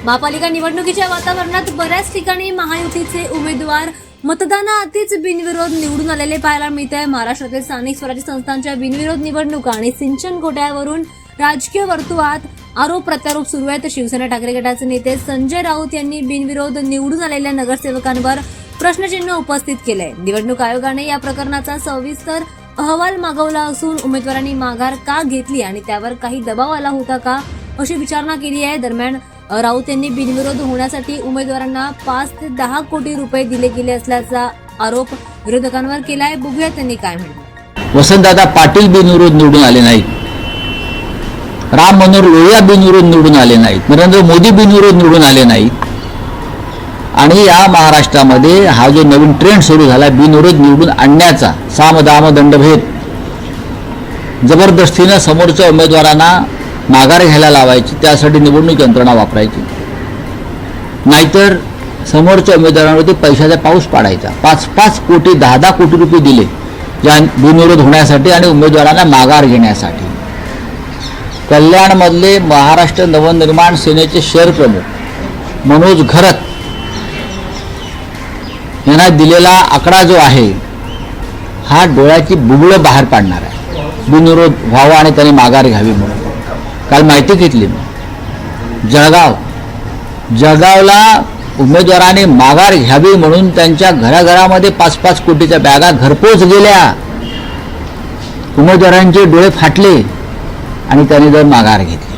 महापालिका निवडणुकीच्या वातावरणात बऱ्याच ठिकाणी महायुतीचे उमेदवार मतदानाआधीच बिनविरोध निवडून आलेले पाहायला मिळत आहे। महाराष्ट्रातील स्थानिक स्वराज्य संस्थांच्या बिनविरोध निवडणुका आणि सिंचन घोटाळ्यावरून राजकीय वर्तुळात आरोप प्रत्यारोप सुरू आहेत। शिवसेना ठाकरे गटाचे नेते संजय राऊत यांनी बिनविरोध निवडून आलेल्या नगरसेवकांवर प्रश्नचिन्ह उपस्थित केलंय। निवडणूक आयोगाने या प्रकरणाचा सविस्तर अहवाल मागवला असून उमेदवारांनी माघार का घेतली आणि त्यावर काही दबाव आला होता का अशी विचारणा केली आहे। दरम्यान राऊत यांनी बिनविरोध होण्यासाठी उमेदवारांना 5 ते 10 कोटी रुपये दिले गेले असल्याचा आरोप विरोधकांवर केलाय। बघूया त्यांनी काय म्हटलं। वसंतदादा पाटील बिनविरोध निवडून आले नाहीत, राम मनोहर लोहिया बिनविरोध निवडून आले नाहीत, नरेंद्र मोदी बिनविरोध निवडून आले नाहीत आणि या महाराष्ट्रामध्ये हा जो नवीन ट्रेंड सुरू झाला बिनविरोध निवडून आणण्याचा, साम दाम दंडभेद जबरदस्तीने समोरच्या उमेदवारांना माघार घ्यायला लावायची, त्यासाठी निवडणूक यंत्रणा वापरायची, नाहीतर समोरच्या उमेदवारांवरती पैशाचा पाऊस पाडायचा। 5-5 कोटी 10-10 कोटी रुपये दिले या बिनविरोध होण्यासाठी आणि उमेदवारांना माघार घेण्यासाठी। कल्याणमधले महाराष्ट्र नवनिर्माण सेनेचे शहर प्रमुख मनोज घरत यांना दिलेला आकडा जो आहे हा डोळ्याची बुबुळं बाहेर पाडणार आहे। बिनविरोध व्हावा आणि त्यांनी माघार घ्यावी म्हणून काल माहिती घेतली मी। जळगावला उमेदवाराने माघार घ्यावी म्हणून त्यांच्या घराघरामध्ये 5-5 कोटीच्या बॅगा घरपोच गेल्या, उमेदवारांचे डोळे फाटले आणि त्यांनी जर माघार घेतली।